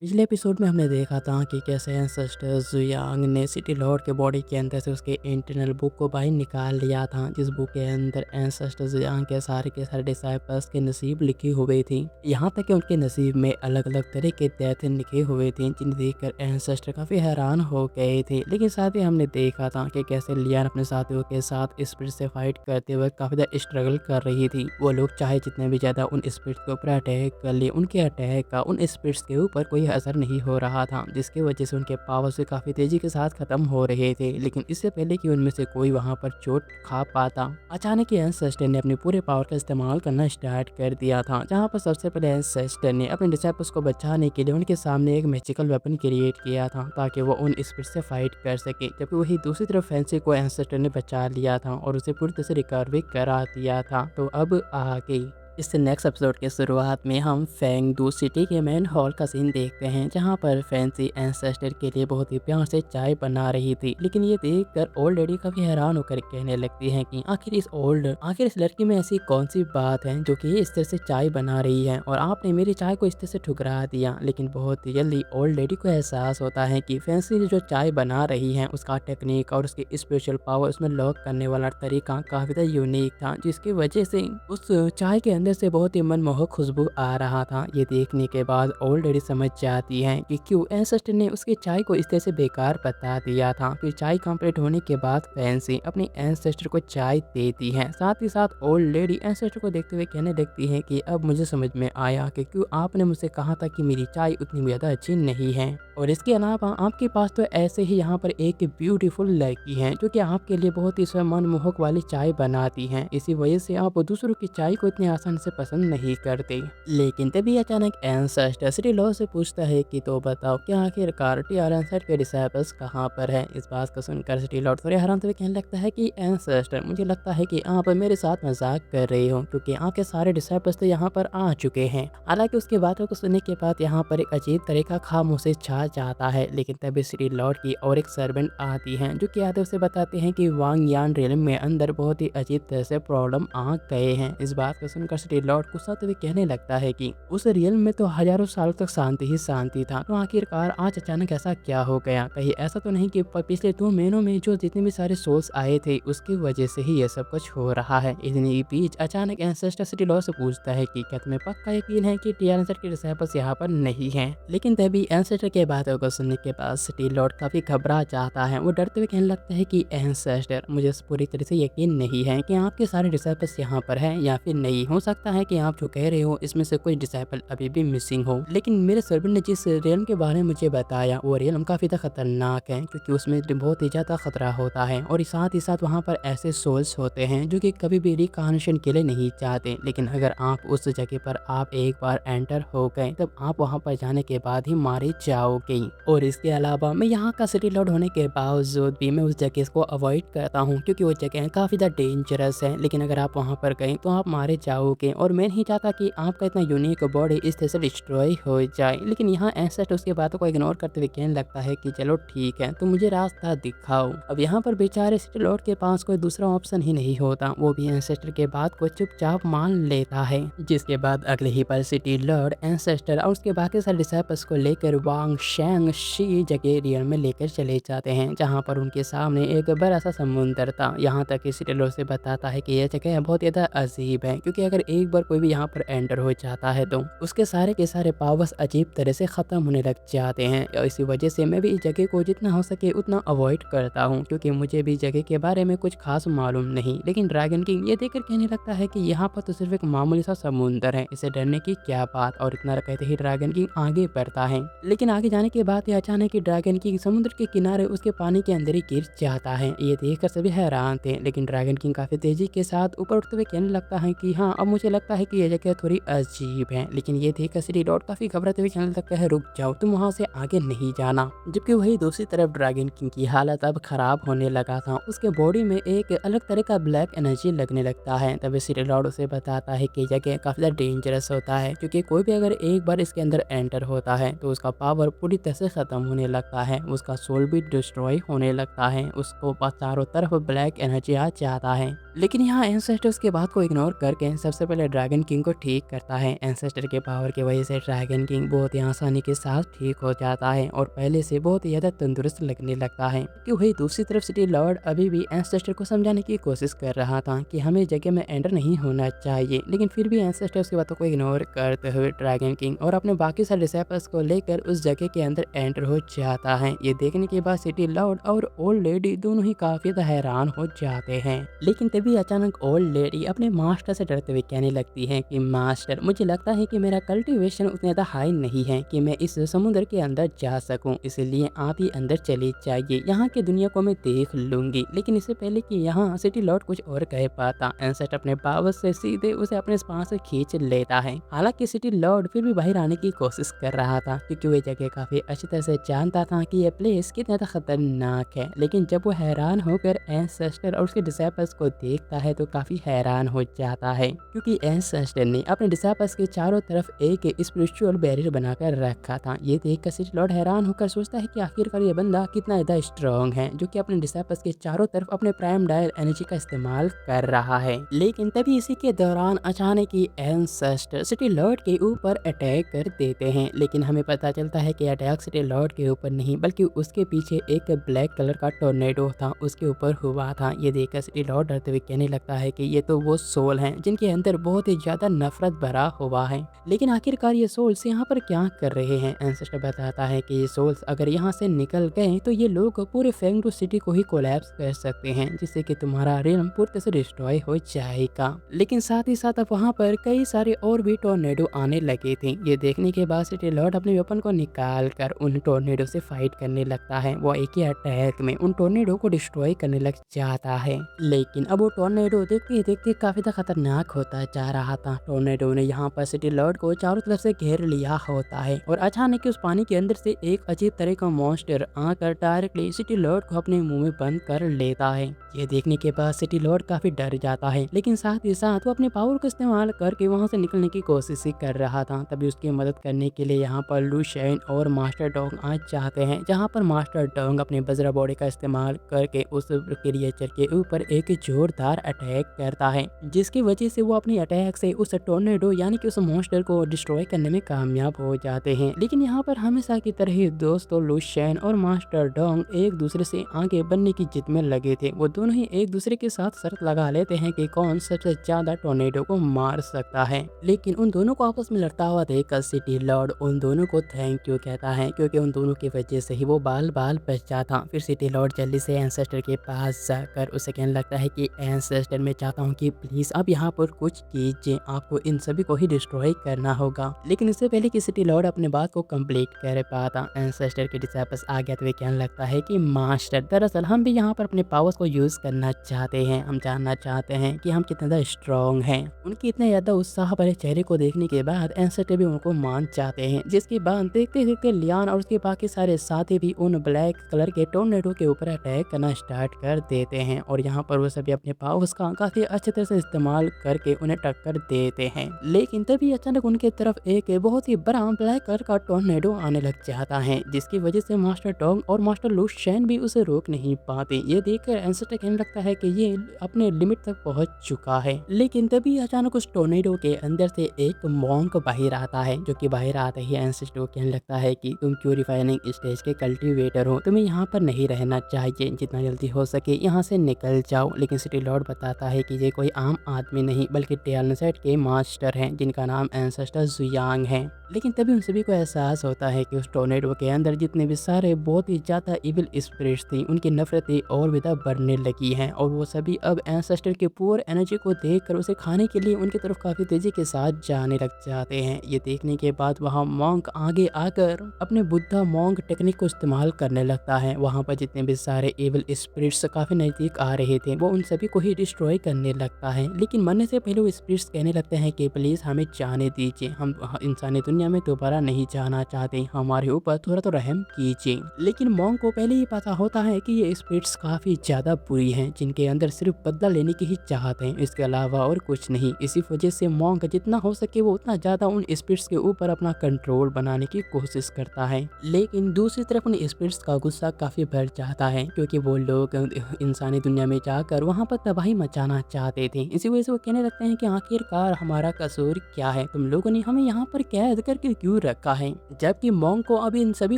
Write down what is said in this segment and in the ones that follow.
पिछले एपिसोड में हमने देखा था कि कैसे एंसेस्टर्स यांग ने सिटी लॉर्ड के बॉडी के अंदर से उसके इंटरनल बुक को बाहर निकाल लिया था, जिस बुक के अंदर एंसेस्टर्स यांग के सारे डिसाइपल्स के नसीब लिखी हुई थी। यहाँ तक कि उनके नसीब में अलग अलग तरह के डेथ लिखे हुए थे, जिन्हें देखकर एंसेस्टर काफ़ी हैरान हो गए थे। लेकिन साथ ही हमने देखा था कि कैसे लियान अपने साथियों के साथ स्पिरिट से फाइट करते हुए काफ़ी ज़्यादा स्ट्रगल कर रही थी। वो लोग चाहे जितने भी ज़्यादा उन स्पिरिट्स के ऊपर अटैक कर लिए, उनके अटैक का उन स्पिरिट्स के ऊपर कोई असर नहीं हो रहा था, जिसकी वजह से उनके पावर्स भी काफ़ी तेज़ी के साथ ख़त्म हो रहे थे। लेकिन इससे पहले कि उनमें से कोई वहाँ पर चोट खा पाता, अचानक ही एंसेस्टर ने अपने पूरे पावर का इस्तेमाल करना स्टार्ट कर दिया था। जहाँ पर सबसे पहले एंसेस्टर ने अपने डिसाइपल्स को बचाने के लिए उनके सामने एक मैजिकल वेपन क्रिएट किया था, ताकि वो उन स्पिरिट से फाइट कर सके। जबकि वही दूसरी तरफ फैंसी को एंसेस्टर ने बचा लिया था और उसे पूरी तरह से रिकवर करा दिया था। तो अब आगे इस नेक्स्ट एपिसोड के शुरुआत में हम फेंगडू सिटी के मेन हॉल का सीन देखते हैं, जहां पर फैंसी एंसेस्टर के लिए बहुत ही प्यार से चाय बना रही थी। लेकिन ये देखकर ओल्ड लेडी काफी हैरान होकर कहने लगती है कि आखिर इस लड़की में ऐसी कौन सी बात है जो कि ये इस तरह से चाय बना रही है और आपने मेरी चाय को इस तरह से ठुकरा दिया। लेकिन बहुत ही जल्दी ओल्ड लेडी को एहसास होता है कि फैंसी जो चाय बना रही है उसका टेक्निक और उसकी स्पेशल पावर, उसमें लॉक करने वाला तरीका काफी ज़्यादा यूनिक था, जिसकी वजह से उस चाय के अंदर से बहुत ही मनमोहक खुशबू आ रहा था। ये देखने के बाद ओल्ड लेडी समझ जाती है कि क्यों एंसेस्टर ने उसकी चाय को इस तरह से बेकार बता दिया था। फिर चाय कंप्लीट होने के बाद फैंसी अपनी एंसेस्टर को चाय देती है। साथ ही साथ ओल्ड लेडी एंसेस्टर को देखते हुए कहने लगती है कि अब मुझे समझ में आया कि क्यों आपने मुझसे कहा था कि मेरी चाय उतनी ज़्यादा अच्छी नहीं है। और इसके अलावा आपके पास तो ऐसे ही यहाँ पर एक ब्यूटीफुल लड़की है जो कि आपके लिए बहुत ही मनमोहक वाली चाय बनाती है। इसी वजह से आप दूसरों की चाय को इतनी आसानी से पसंद नहीं करते। लेकिन तभी अचानक एंसेस्टर सिटी लॉर्ड से पूछता है कि तो बताओ क्या आखिरकार टीआरएनसेट के डिसाइपल्स कहाँ पर है। इस बात को सुनकर सिटी लॉर्ड थोड़े हैरान से कहने लगता है कि एंसेस्टर, मुझे लगता है कि आप मेरे साथ मजाक कर रहे हो, क्योंकि आपके सारे डिसाइपल्स तो यहाँ पर आ चुके हैं। हालांकि उसकी बातों को सुनने के बाद यहाँ पर एक अजीब तरह का खामोशी छा जाता है। लेकिन तभी सिटी लॉर्ड की और एक सर्वेंट आती है जो कि आते उसे बताते हैं कि वांग यान रियलम में अंदर बहुत ही अजीब तरह से प्रॉब्लम आ गए हैं। इस बात को सुनकर सिटी लॉर्ड गुस्सा हुए कहने लगता है कि उस रियलम में तो हजारों सालों तक शांति ही शांति था, तो आखिरकार आज अचानक ऐसा क्या हो गया। कहीं ऐसा तो नहीं कि पिछले 2 महीनों में जो जितने भी सारे सोल्स आए थे उसकी वजह से ही ये सब कुछ हो रहा है। इतनी बीच अचानक एंसेस्टर सिटी लॉर्ड से पूछता है कि क्या तुम्हें पक्का यकीन है कि टीआरएनसेट के डिसाइपल्स यहाँ पर नहीं है। लेकिन तभी एंसेस्टर के बातों को सुनने के बाद सिटी लॉर्ड काफी घबरा जाता है। वो डरते हुए कहने लगता है कि एंसेस्टर, मुझे पूरी तरह से यकीन नहीं है कि आपके सारे डिसाइपल्स यहाँ पर हैं या फिर नहीं। हो सकता है कि आप जो कह रहे हो इसमें से कोई डिसाइपल अभी भी मिसिंग हो। लेकिन मेरे सर्वेंट ने जिस रियलम के बारे में मुझे बताया वो रियलम काफी ज़्यादा खतरनाक है, क्योंकि उसमें बहुत ही ज़्यादा खतरा होता है और साथ ही साथ वहाँ पर ऐसे सोल्स होते हैं जो कि कभी भी रिकार्नेशन के लिए नहीं चाहते। लेकिन अगर आप उस जगह पर आप एक बार एंटर हो गए तब आप वहाँ पर जाने के बाद ही मारे जाओगे। और इसके अलावा मैं यहाँ का सिटी लॉर्ड होने के बावजूद भी मैं उस जगह को अवॉइड करता हूँ, क्योंकि वो जगह काफ़ी ज़्यादा डेंजरस है। लेकिन अगर आप वहाँ पर गए तो आप मारे जाओगे और मैं नहीं चाहता कि आपका इतना यूनिक बॉडी इस तरह से डिस्ट्रॉय हो जाए। लेकिन यहाँ एंसेस्टर उसकी बातों को इग्नोर करते हुए कहने लगता है कि चलो ठीक है, तो मुझे रास्ता दिखाओ। अब यहाँ पर बेचारे सिटी लॉर्ड के पास कोई दूसरा ऑप्शन ही नहीं होता, वो भी एंसेस्टर के बात को चुपचाप मान लेता है। जिसके बाद अगले ही पल सिटी लॉर्ड एंसेस्टर और उसके बाकी सारे डिसाइपल्स को लेकर वांग शैंग शी जगह रियल में लेकर चले जाते हैं, जहाँ पर उनके सामने एक बड़ा सा समुंदर था। यहाँ तक कि सिटी लॉर्ड से बताता है कि यह जगह बहुत ज़्यादा अजीब है, क्योंकि अगर एक बार कोई भी यहाँ पर एंटर हो जाता है तो उसके सारे के सारे पावर्स अजीब तरह से ख़त्म होने लग जाते हैं। और इसी वजह से मैं भी इस जगह को जितना हो सके उतना अवॉइड करता हूँ, क्योंकि मुझे भी जगह के बारे में कुछ खास मालूम नहीं। लेकिन ड्रैगन किंग ये देखकर कहने लगता है कि यहाँ पर तो सिर्फ एक मामूली सा समुंदर है, इसे डरने की क्या बात। और इतना कहते ही ड्रैगन किंग आगे बढ़ता है। लेकिन आगे जाने के बाद अचानक ही ड्रैगन किंग समुद्र के किनारे उसके पानी के अंदर ही गिर जाता है। ये देखकर सभी हैरान थे। लेकिन ड्रैगन किंग काफी तेजी के साथ ऊपर उठते हुए कहने लगता है कि हाँ, अब मुझे लगता है कि यह जगह थोड़ी अजीब है। लेकिन ये देखकर सिटी लॉर्ड काफी घबराते हुए कहने लगता है रुक जाओ, तुम वहां से आगे नहीं जाना। जबकि वही दूसरी तरफ ड्रैगन किंग की हालत अब खराब होने लगा था। उसके बॉडी में एक अलग तरह का ब्लैक एनर्जी लगने लगता है। तभी सिटी लॉर्ड उसे बताता है कि जगह काफी ज्यादा डेंजरस होता है, क्योंकि कोई भी अगर एक बार इसके अंदर एंटर होता है तो उसका पावर पूरी तरह से खत्म होने लगता है, उसका सोल भी डिस्ट्रॉय होने लगता है, उसको चारों तरफ ब्लैक एनर्जी आ जाता है। लेकिन यहाँ एंसेस्टर्स के बात को इग्नोर करके सबसे पहले ड्रैगन किंग को ठीक करता है। एंसेस्टर के पावर की वजह से ड्रैगन किंग बहुत ही आसानी के साथ ठीक हो जाता है और पहले से बहुत ही ज़्यादा तंदुरुस्त लगने लगता है। कि वही दूसरी तरफ सिटी लॉर्ड अभी भी एंसेस्टर को समझाने की कोशिश कर रहा था कि हमें जगह में एंटर नहीं होना चाहिए, लेकिन फिर भी एंसेस्टर उसकी बातों को इग्नोर करते हुए ड्रैगन किंग और अपने बाकी सारे डिसाइपल्स को लेकर उस जगह के अंदर एंटर हो जाता है। ये देखने के बाद सिटी लॉर्ड और ओल्ड लेडी दोनों ही काफी हैरान हो जाते हैं। लेकिन तभी अचानक ओल्ड लेडी अपने मास्टर से डरते हुए कहने लगती है कि मास्टर, मुझे लगता है कि मेरा कल्टीवेशन उतना ज़्यादा हाई नहीं है कि मैं इस समुद्र के अंदर जा सकूं, इसलिए आप ही अंदर चली जाइए, यहाँ की दुनिया को मैं देख लूंगी। लेकिन इससे पहले कि यहाँ सिटी लॉर्ड कुछ और कह पाता, एंसेस्ट अपने पावर से सीधे उसे अपने पास से खींच लेता है। हालांकि सिटी लॉर्ड फिर भी बाहर आने की कोशिश कर रहा था क्योंकि वह जगह काफी अच्छी तरह से जानता था कि यह प्लेस कितना खतरनाक है। लेकिन जब वो हैरान होकर एंसेस्टर और उसके डिसाइपल्स को देखता है तो काफी हैरान हो जाता है क्योंकि एंसेस्टर ने अपने डिसाइपल्स के चारों तरफ एक स्पिरिचुअल बैरियर बनाकर रखा था। ये देखकर सिटी लॉर्ड हैरान होकर सोचता है कि आखिरकार ये बंदा कितना ज्यादा स्ट्रॉन्ग है जो कि अपने डिसाइपल्स के चारों तरफ अपने प्राइम डायल एनर्जी का इस्तेमाल कर रहा है। लेकिन तभी इसी के दौरान अचानक ही एंसेस्टर सिटी लॉर्ड के ऊपर अटैक कर देते हैं। लेकिन हमें पता चलता है कि अटैक सिटी लॉर्ड के ऊपर नहीं बल्कि उसके पीछे एक ब्लैक कलर का टोर्नेडो था उसके ऊपर हुआ था। ये देखकर सिटी लॉर्ड डरते हुए कहने लगता है कि ये तो वो सोल हैं जिनके अंदर बहुत ही ज्यादा नफरत भरा हुआ है, लेकिन आखिरकार ये सोल्स यहाँ पर क्या कर रहे हैं। एंसेस्टर बताता है कि ये सोल्स अगर यहाँ से निकल गए तो ये लोग पूरे फेंगडू सिटी को ही कोलैप्स कर सकते हैं, जिससे कि तुम्हारा रियल्म पूरी तरह से डिस्ट्रॉय हो जाएगा। लेकिन साथ ही साथ अब वहाँ पर कई सारे और भी टोर्नेडो आने लगे थे। ये देखने के बाद सिटी लॉर्ड अपने वेपन को निकाल कर उन टोर्नेडो से फाइट करने लगता है। वो एक ही अटैक में उन टोर्नेडो को डिस्ट्रॉय करने लग जाता है। लेकिन अब वो टोर्नेडो देखते ही देखते काफी खतरनाक होता जा रहा था। टोर्नेडो ने यहाँ पर सिटी लॉर्ड को चारों तरफ से घेर लिया होता है और अचानक उस पानी के अंदर से एक अजीब तरह का मॉन्स्टर आकर डायरेक्टली सिटी लॉर्ड को अपने मुंह में बंद कर लेता है। ये देखने के बाद सिटी लॉर्ड काफी डर जाता है, लेकिन साथ ही साथ वो अपने पावर का इस्तेमाल करके वहां से निकलने की कोशिश ही कर रहा था। तभी उसकी मदद करने के लिए यहाँ पर लुशियन और मास्टर डोंग आ जाते हैं, जहाँ पर मास्टर डोंग अपने बजरा बॉडी का इस्तेमाल करके उस क्रिएचर के ऊपर एक जोरदार अटैक करता है, जिसकी वजह से वो अपनी अटैक से उस टोर्नेडो यानी कि उस मॉन्स्टर को डिस्ट्रॉय करने में कामयाब हो जाते हैं। लेकिन यहाँ पर हमेशा की तरह ही दोस्तों लुशियन और मास्टर डोंग एक दूसरे से आगे बनने की जिद में लगे थे। वो दोनों ही एक दूसरे के साथ शर्त लगा लेते हैं कि कौन सबसे ज्यादा टोर्नेडो को मार सकता है। लेकिन उन दोनों को आपस में लड़ता हुआ देखकर सिटी लॉर्ड उन दोनों को थैंक यू कहता है, क्योंकि उन दोनों की वजह से ही वो बाल बाल बच जाता। फिर सिटी लॉर्ड जल्दी से एंसेस्टर के पास जाकर उसे कहने लगता है कि एंसेस्टर, मैं चाहता हूँ कि प्लीज आप यहाँ पर कुछ कीजिए, आपको इन सभी को ही डिस्ट्रॉय करना होगा। लेकिन इससे पहले कि सिटी लॉर्ड अपने बात को कंप्लीट कर पाता, एंसेस्टर के डिसाइपल्स आ गया तो वे कहने लगता है कि मास्टर, दरअसल हम भी यहाँ पर अपने पावर्स को यूज करना चाहते हैं। हम जानना चाहते हैं कि हम कितना ज़्यादा स्ट्रॉन्ग हैं। उनके इतने ज़्यादा उत्साह भरे चेहरे को देखने के बाद एंसेस्टर भी उनको मान जाते हैं, जिसके बाद देखते देखते लियान और उसके बाकी सारे साथी भी उन ब्लैक कलर के टोर्नेडो के ऊपर अटैक करना स्टार्ट कर देते हैं और यहाँ पर वो सभी अपने पावर्स का काफी अच्छे तरह से इस्तेमाल करके उन्हें टक्कर देते हैं। लेकिन तभी अचानक उनके तरफ एक बहुत ही बड़ा ब्लैक कलर का टोर्नेडो आने लग जाता है, जिसकी वजह से मास्टर टोंग और मास्टर लुशियन भी उसे रोक नहीं पाते। ये देखकर एंसेस्टर कहने लगता है कि ये अपने लिमिट तक पहुंच चुका है। लेकिन तभी अचानक उस टोर्नेडो के अंदर से एक मॉन्क बाहर आता है, जो कि बाहर आते ही एंसेस्टर को कहने लगता है कि तुम प्यूरिफाइंग स्टेज के कल्टीवेटर हो, तुम्हें यहाँ पर नहीं रहना चाहिए, जितना जल्दी हो सके यहाँ से निकल जाओ। लेकिन सिटी लॉर्ड बताता है कि ये कोई आम आदमी नहीं बल्कि टेलनसेट के मास्टर हैं, जिनका नाम एंसेस्टर जुयांग है। लेकिन तभी उन सभी को एहसास होता है कि उस टोर्नेडो के अंदर जितने भी सारे बहुत ही ज्यादा इविल स्पिरिट्स थी, उनकी नफरतें और भी बढ़ने लगी हैं और वो सभी अब एंसेस्टर के पुअर एनर्जी को देखकर उसे खाने के लिए उनकी तरफ काफी तेजी के साथ जाने लग जाते हैं। ये देखने के बाद वहाँ मॉन्क आगे आकर अपने बुद्धा मॉन्क टेक्निक को इस्तेमाल करने लगता है। वहाँ पर जितने भी सारे इविल स्पिरिट्स काफी नजदीक आ रहे थे, वो उन सभी को ही डिस्ट्रॉय करने लगता है। लेकिन मरने से पहले वो स्पिरिट्स कहने लगते हैं कि प्लीज हमें जाने दीजिए, हम इंसानी दुनिया में दोबारा नहीं जाना चाहते, हमारे ऊपर थोड़ा तो रहम कीजिए। लेकिन मॉन्क को पहले ही पता होता है कि ये स्पिरिट्स काफी ज्यादा बुरी हैं, जिनके अंदर सिर्फ बदला लेने की ही चाहत है, इसके अलावा और कुछ नहीं। इसी वजह से मॉन्क जितना हो सके वो उतना ज्यादा उन स्पिरिट्स के ऊपर अपना कंट्रोल बनाने की कोशिश करता है। लेकिन दूसरी तरफ उन स्पिरिट्स का गुस्सा काफी बढ़ जाता है, क्योंकि वो लोग इंसानी दुनिया में जाकर वहाँ पर तबाही मचाना चाहते थे। इसी वजह से वो कहने लगते हैं कि आखिरकार हमारा कसूर क्या है, तुम लोगों ने हमें यहाँ पर कैद करके क्यों रखा है। जबकि मोंग को अभी इन सभी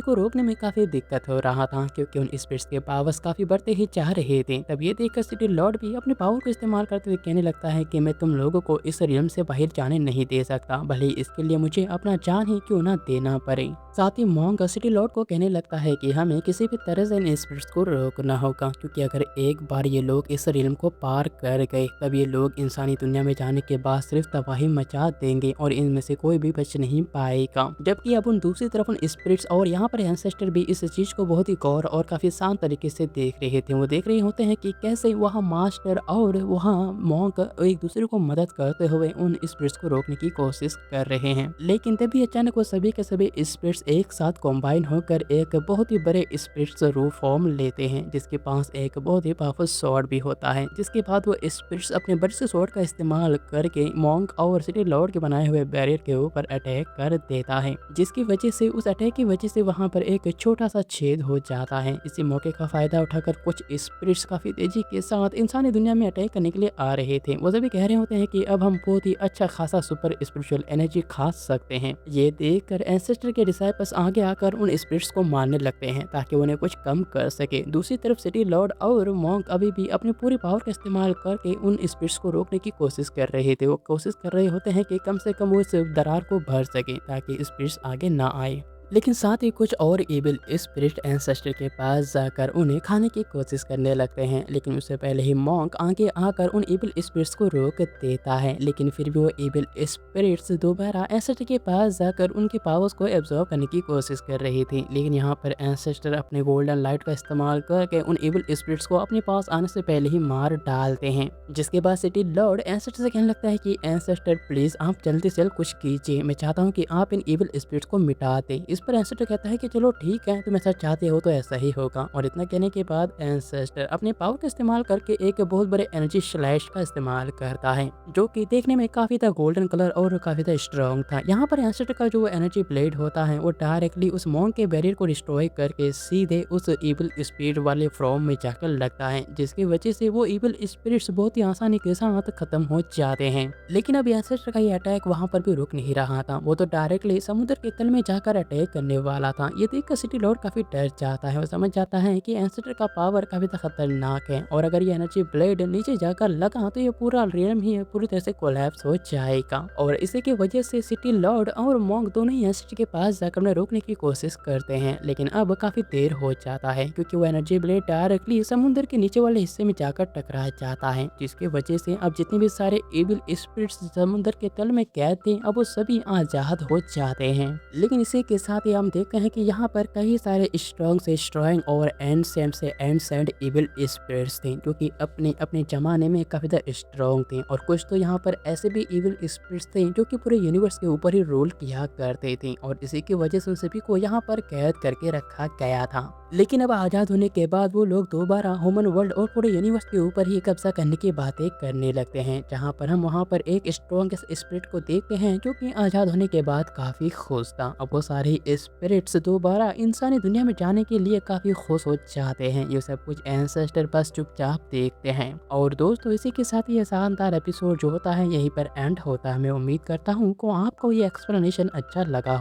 को रोकने में काफी दिक्कत हो रहा था क्योंकि उन स्पिरिट्स के पावर्स काफी बढ़ते ही चाह रहे थे। तब ये देखकर सिटी लॉर्ड भी अपने पावर को इस्तेमाल करते हुए कहने लगता है कि मैं तुम लोगों को इस रियम से बाहर जाने नहीं दे सकता, भले ही इसके लिए मुझे अपना जान ही क्यों ना देना पड़े। साथ ही मोंग सिटी लॉर्ड को कहने लगता है कि हमें किसी भी तरह से इन स्पिरिट्स को रोकना होगा, क्योंकि अगर एक बार ये लोग इस रियम को पार कर गए तब ये लोग इंसानी दुनिया में जाने के बाद सिर्फ तबाही मचा देंगे और इनमें से कोई भी बच नहीं पाएगा। जबकि अब उन दूसरी तरफ उन स्पिरिट्स और यहाँ पर एंसेस्टर भी इस चीज को बहुत ही गौर और काफी शांत तरीके से देख रहे थे। वो देख रहे होते हैं कि कैसे वहाँ मास्टर और वहाँ मोंग एक दूसरे को मदद करते हुए उन स्पिरिट्स को रोकने की कोशिश कर रहे हैं। लेकिन तभी अचानक वो सभी के सभी स्पिरिट्स एक साथ कॉम्बाइन होकर एक बहुत ही बड़े स्पिरिट्स रूप फॉर्म लेते हैं, जिसके पास एक बहुत ही पावरफुल स्वॉर्ड भी होता है। जिसके बाद वो स्पिरिट्स अपने बड़े से स्वॉर्ड का इस्तेमाल करके मोंग और सिटी लॉर्ड के बनाए हुए बैरियर के ऊपर अटैक कर देता है, जिसकी वजह से उस अटैक की वजह से वहां पर एक छोटा सा छेद हो जाता है। इसी मौके का फायदा उठाकर कुछ स्पिरिट्स काफी तेजी के साथ इंसानी दुनिया में अटैक करने के लिए आ रहे थे। वो सभी कह रहे होते हैं कि अब हम बहुत ही अच्छा खासा सुपर स्पिरिचुअल एनर्जी खा सकते हैं। ये देखकर एंसेस्टर के डिसाइपल्स आगे आकर उन स्पिरिट्स को मारने लगते हैं ताकि उन्हें कुछ कम कर सके। दूसरी तरफ सिटी लॉर्ड और मोंग अभी भी अपनी पूरी पावर का इस्तेमाल करके उन स्पिरिट्स को रोकने की कोशिश कर रहे थे। वो कोशिश कर रहे होते हैं कि कम से कम वो इस दरार को भर सके ताकि स्पिरिट्स आगे ना आए। लेकिन साथ ही कुछ और इविल स्पिरिट एंसेस्टर के पास जाकर उन्हें खाने की कोशिश करने लगते हैं, लेकिन उससे पहले ही मोंग आगे आकर उन इविल स्पिरिट्स को रोक देता है। लेकिन फिर भी वो इविल स्पिरिट्स दोबारा एंसेस्टर के पास जाकर उनके पावर्स को एब्जॉर्ब करने की कोशिश कर रही थी। लेकिन यहाँ पर एंसेस्टर अपने गोल्डन लाइट का इस्तेमाल करके उन इविल स्पिरिट्स को अपने पास आने से पहले ही मार डालते हैं। जिसके बाद सिटी लॉर्ड एंसेस्टर से कहने लगता है कि एंसेस्टर प्लीज आप जल्दी से कुछ कीजिए, मैं चाहता हूँ कि आप इन इविल स्पिरिट्स को मिटा दें। इस पर एंसेस्टर कहता है कि चलो ठीक है, तुम ऐसा चाहते हो तो ऐसा ही होगा। और इतना कहने के बाद एंसेस्टर अपने पावर का इस्तेमाल करके एक बहुत बड़े एनर्जी स्लैश का इस्तेमाल करता है, जो कि देखने में काफी था गोल्डन कलर और काफी था स्ट्रॉन्ग था। यहाँ पर एंसेस्टर का जो एनर्जी ब्लेड होता है वो डायरेक्टली उस मोंग के बैरियर को डिस्ट्रॉय करके सीधे उस इविल स्पिरिट वाले फॉर्म में जाकर लगता है, जिसकी वजह से वो इविल स्पिरिट्स बहुत ही आसानी के साथ खत्म हो जाते हैं। लेकिन अब एंसेस्टर का ये अटैक वहाँ पर भी रुक नहीं रहा था, वो तो डायरेक्टली समुद्र के तल में जाकर अटैक करने वाला था। ये देखकर सिटी लॉर्ड काफी डर जाता है। वो समझ जाता है कि एंसेस्टर का पावर काफी खतरनाक है और अगर ये एनर्जी ब्लेड नीचे जाकर लगा तो ये पूरा रियम ही पूरी तरह से कोलैप्स हो जाएगा। और इसी की वजह से सिटी लॉर्ड और मोंग दोनों ही एंसेस्टर के पास जाकर उन्हें रोकने की कोशिश करते हैं, लेकिन अब काफी देर हो जाता है क्योंकि वो एनर्जी ब्लेड डायरेक्टली समुद्र के नीचे वाले हिस्से में जाकर टकरा जाता है, जिसकी वजह से अब जितने भी सारे इविल स्पिरिट्स समुद्र के तल में कैद थे अब वो सभी आजाद हो जाते हैं। लेकिन इसी के साथ ही हम देखते हैं कि यहाँ पर कई सारे स्ट्रॉन्ग से स्ट्रॉन्ग और एंसेंट से एंसेंट इविल स्पिरिट्स थे, जो कि अपने अपने जमाने में काफी ज़्यादा स्ट्रॉन्ग थे। और कुछ तो यहाँ पर ऐसे भी इविल स्पिरिट्स थे जो कि पूरे यूनिवर्स के ऊपर ही रोल किया करते थे और इसी की वजह से उन सभी को यहाँ पर कैद करके रखा गया था। लेकिन अब आज़ाद होने के बाद वो लोग दोबारा ह्यूमन वर्ल्ड और पूरे यूनिवर्स के ऊपर ही कब्जा करने की बातें करने लगते हैं, जहाँ पर हम वहाँ पर एक स्ट्रॉन्गेस्ट स्पिरिट को देखते हैं जो कि आज़ाद होने के बाद काफ़ी खुश था। अब वो सारे स्पिरिट्स दोबारा इंसानी दुनिया में जाने के लिए काफ़ी खुश हो जाते हैं। ये सब कुछ एंसेस्टर बस चुपचाप देखते हैं। और दोस्तों इसी के साथ ये शानदार एपिसोड जो होता है यहीं पर एंड होता है। मैं उम्मीद करता हूँ को आपको ये एक्सप्लेनेशन अच्छा लगा।